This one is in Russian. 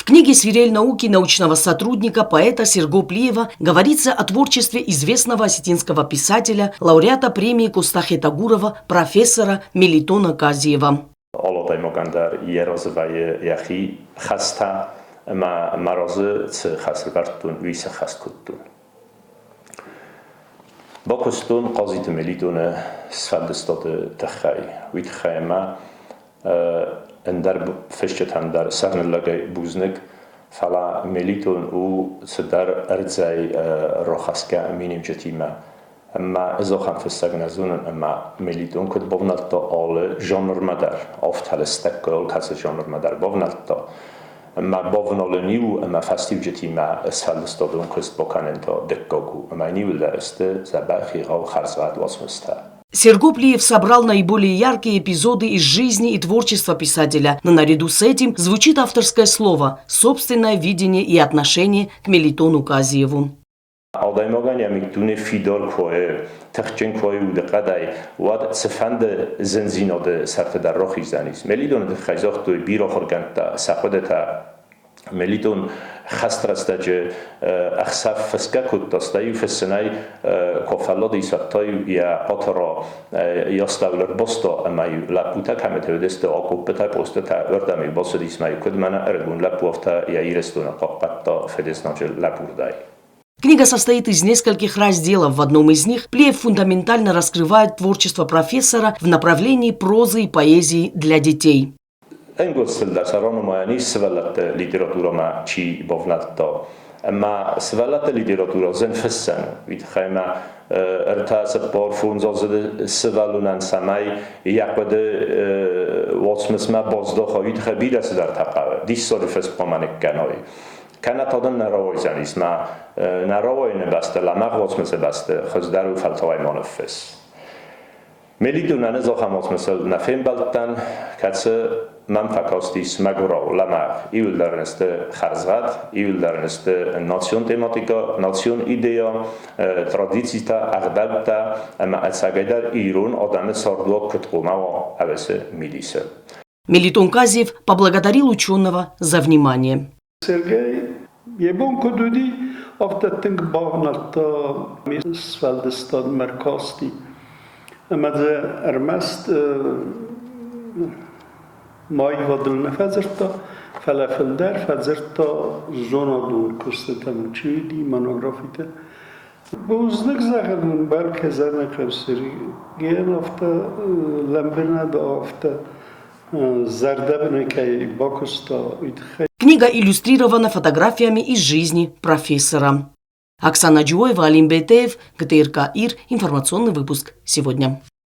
В книге «Свирель науки» научного сотрудника, поэта Серго Плиева говорится о творчестве известного осетинского писателя, лауреата премии Костахе Тагурова, профессора Мелитона Казиева. Бокустун казит Мелитона сфадстот тахай витхайма эндер фешчетандар сарнлагай бузнек фала Мелитон у цдар эрзай рохаска минимчетима amma ezochan festagnazunen amma Meliton kod bovnalto all genre madar oftale stekol kase genre madar bovnalto amma bovnoleniu amma fastivjetima esfaldstodun kost bokanento dekkogu amma niulderste забахи рау харзват восмста. Серго Плиев собрал наиболее яркие эпизоды из жизни и творчества писателя, но наряду с этим звучит авторское слово, собственное видение и отношение к Мелитону Казиеву. Алдаймогани амиктуне фидор кое тахчен кое удақадай вад цфанд зензиноде сартедар рохизанис Мелитон де хазохту бирохорганта саходета Мелитон хастрастаje ахсаф фаскакуттастаю фессенай кофалодисаттаю я отро яставлер босто амаю лапута каметевдесте окуппета постета өрдами босодисмай кудмана эргун лапуфта я ирестуна коппатта федесначел лапурдай. Книга состоит из нескольких разделов. В одном из них Плиев фундаментально раскрывает творчество профессора в направлении прозы и поэзии для детей. Amma svelata literatura zen fessen vid khayma ertas por funzoz svalunan samay yaqde wasmsma bozdo khoyid khabira sidar taqaw dis fes pomanek kanoy kana todan naroizanis ma naroine baste la magwasmse baste khazdaru faltaway monfes Melitona nezochamosmsel na fembaltan katse Mamfakostis Magoro Lamar, Iuldarneste Harzvat, Iuldarneste Nation Tematica, Nation Idea, Tradicita, Ardalta, Maatsagadar Irun, Odame Сордо Куткумао, Авесе Милисе. Мелитон Казиев поблагодарил ученого за внимание. Сергей, ебон кодуди, автотинг бавната мисфалдестад Меркости. Амадзе Эрмест مای ودل نفذرتا فلافل در فذرتا زونا دور کستم چیدی منوگرافیته بوزنک زغرن بلکه زن خبسری گیم افتا لمبنا دا افتا зардабне кай бокуста. Книга иллюстрирована фотографиями из жизни профессора. Оксана Джуева, Алим Бетеев, ГТРК ИР. Информационный выпуск сегодня.